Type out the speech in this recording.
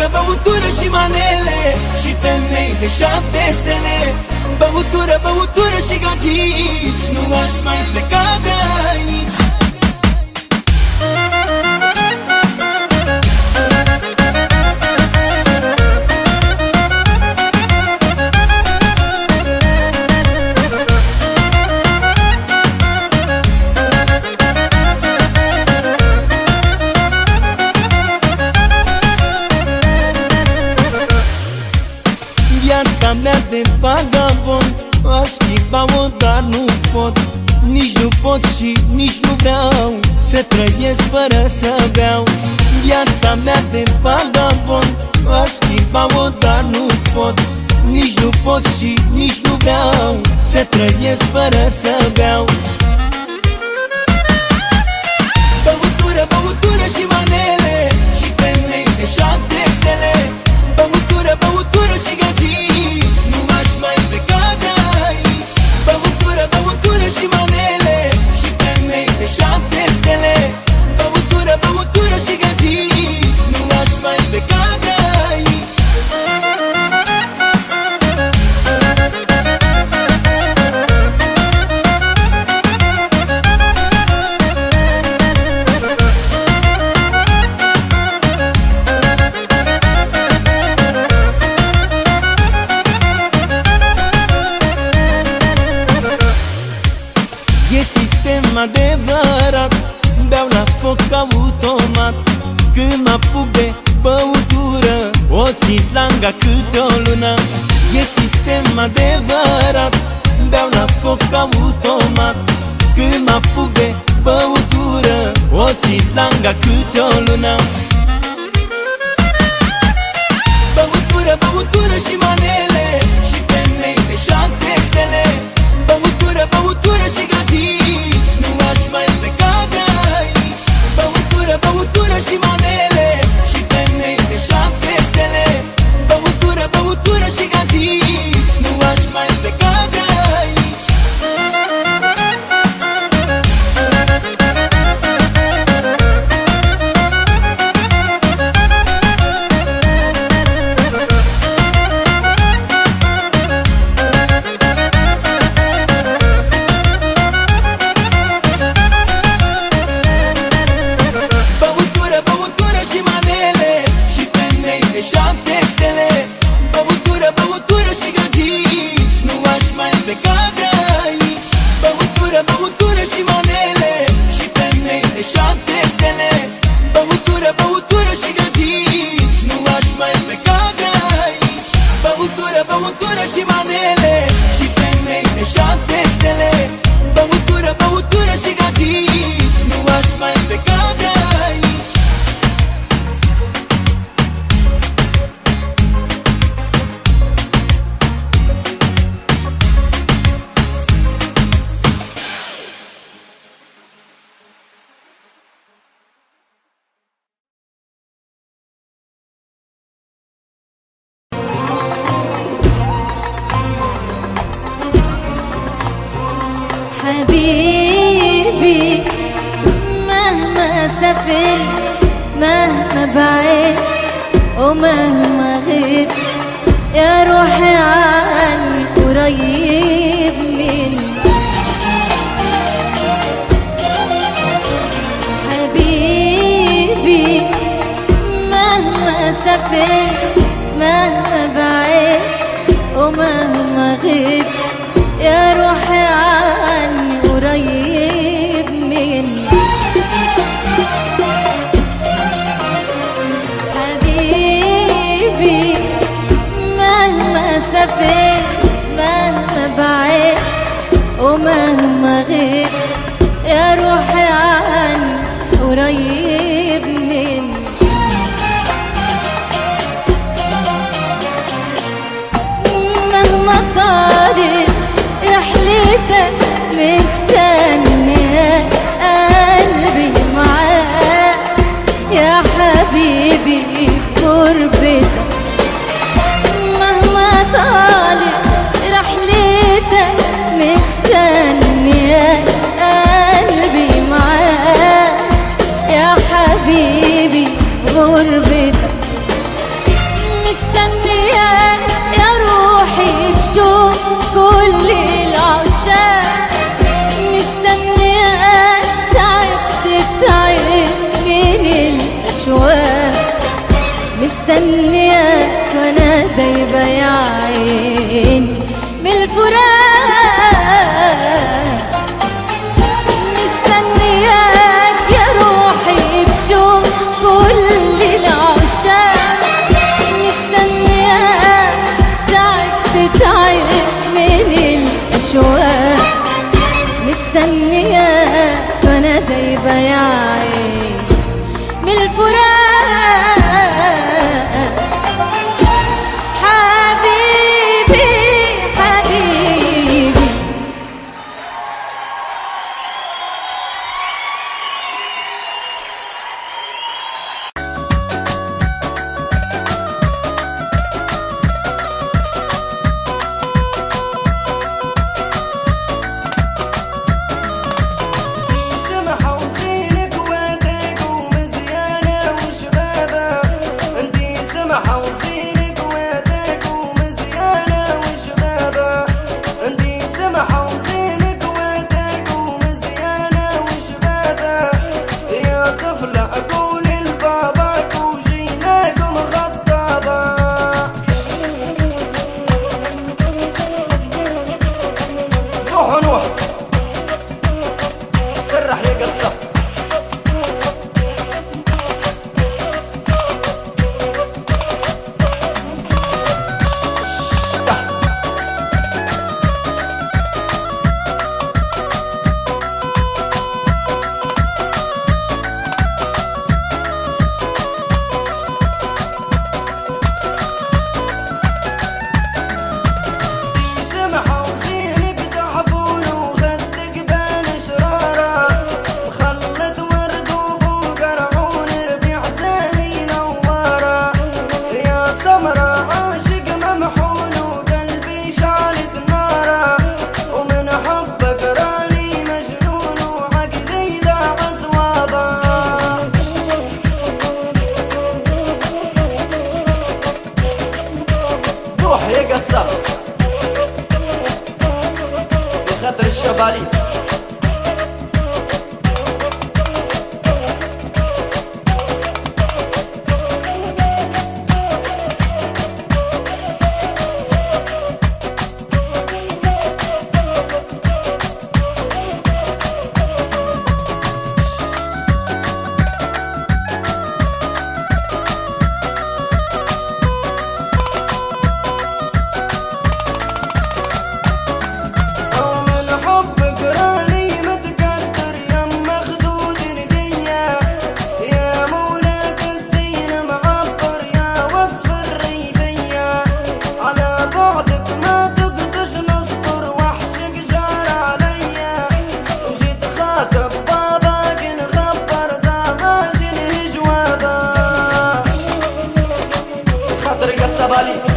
Băutură, băutură și manele și femei de 7 stele. Băutură, băutură și gagici, nu aș mai pleca de aici. Viața mea de vagabond aș schimba-o, dar nu pot. Nici nu pot și nici nu vreau să trăiesc fără să beau. Viața mea de vagabond aș schimba-o, dar nu pot. Nici nu pot și nici nu vreau să trăiesc fără să beau. Băutură, băutură și manele și femei de 7 stele. Băutură, băutură și gagici, nu aș mai pleca de aici. Băutură, băutură și manele și femei de 7 stele. Băutură, băutură și gagici, nu aș mai pleca de aici. E sistem adevărat, beau la foc automat. Când mă apuc de băutură, o țin langa câte o lună. E sistem adevărat, beau la foc automat. Când mă apuc de băutură, o țin langa câte o lună. Băutură, băutură și manele și femei de 7 stele. Băutură, băutură și gagici, nu aș mai pleca de aici. Băutură, băutură și manele și femei de 7 stele. Băutură, băutură și gagici, nu aș mai pleca de aici. Băutură, băutură și manele și femei de 7 stele. Băutură, băutură și gagici, nu aș mai pleca de aici. Băutură, băutură și manele și femei de 7 stele. Băutură, băutură și gagici, nu aș mai pleca de aici. Băutură, băutură și manele și femei de 7 stele. Băutură, băutură și gagici, nu aș mai pleca de aici. حبيبي مهما سافر مهما بعيد ومهما غيب يا روحي عني قريب مني. حبيبي مهما سافر مهما بعيد ومهما غيب يا روحي عني قريب مني. حبيبي مهما سافر مهما بعيد ومهما غيب يا روحي عني قريب مني. مهما طالت رحلتك مستنية قلبي معاك يا حبيبي في غربتك. مهما طالت رحلتك مستنية قلبي معاك يا حبيبي في غربتك. الأشواق مستنياك وانا دايبة يا عيني من الفراق مستنياك يا روحي بشوق كل العشاق مستنياك تعب من الأشواق مستنياك وانا دايبة يا عيني من الفراق حبيبي حبيبي سمحة وزينك وادك ومزيانة وشبابة انتي سمحة وزينك وادك ومزيانة وشبابة انتي سمحة وزينك وادك ومزيانة وشبابة يا طفلة اقول لباباك وجيناكم خطابة روحوا نوح سرح يا قصة سمحة وزينك تحفون وخدك بان شرارة مخلط ورد وقرعون ربيع زاهي نوارة يا سمرة عاشق ممحون وقلبي شعلت نارة ومن حبك راني مجنون وعقلي ذا عصوابة روح يا قصة بخاطر الشبالي ومن حبك راني متكدر يا مخدود ردية يا مولاك الزين معبر يا وصف الريفية على بعدك ما تقدش نصبر وحشك جار عليا وجيت خاطب باباك نخبر زعما شنه جوابه خاطر قصة بالي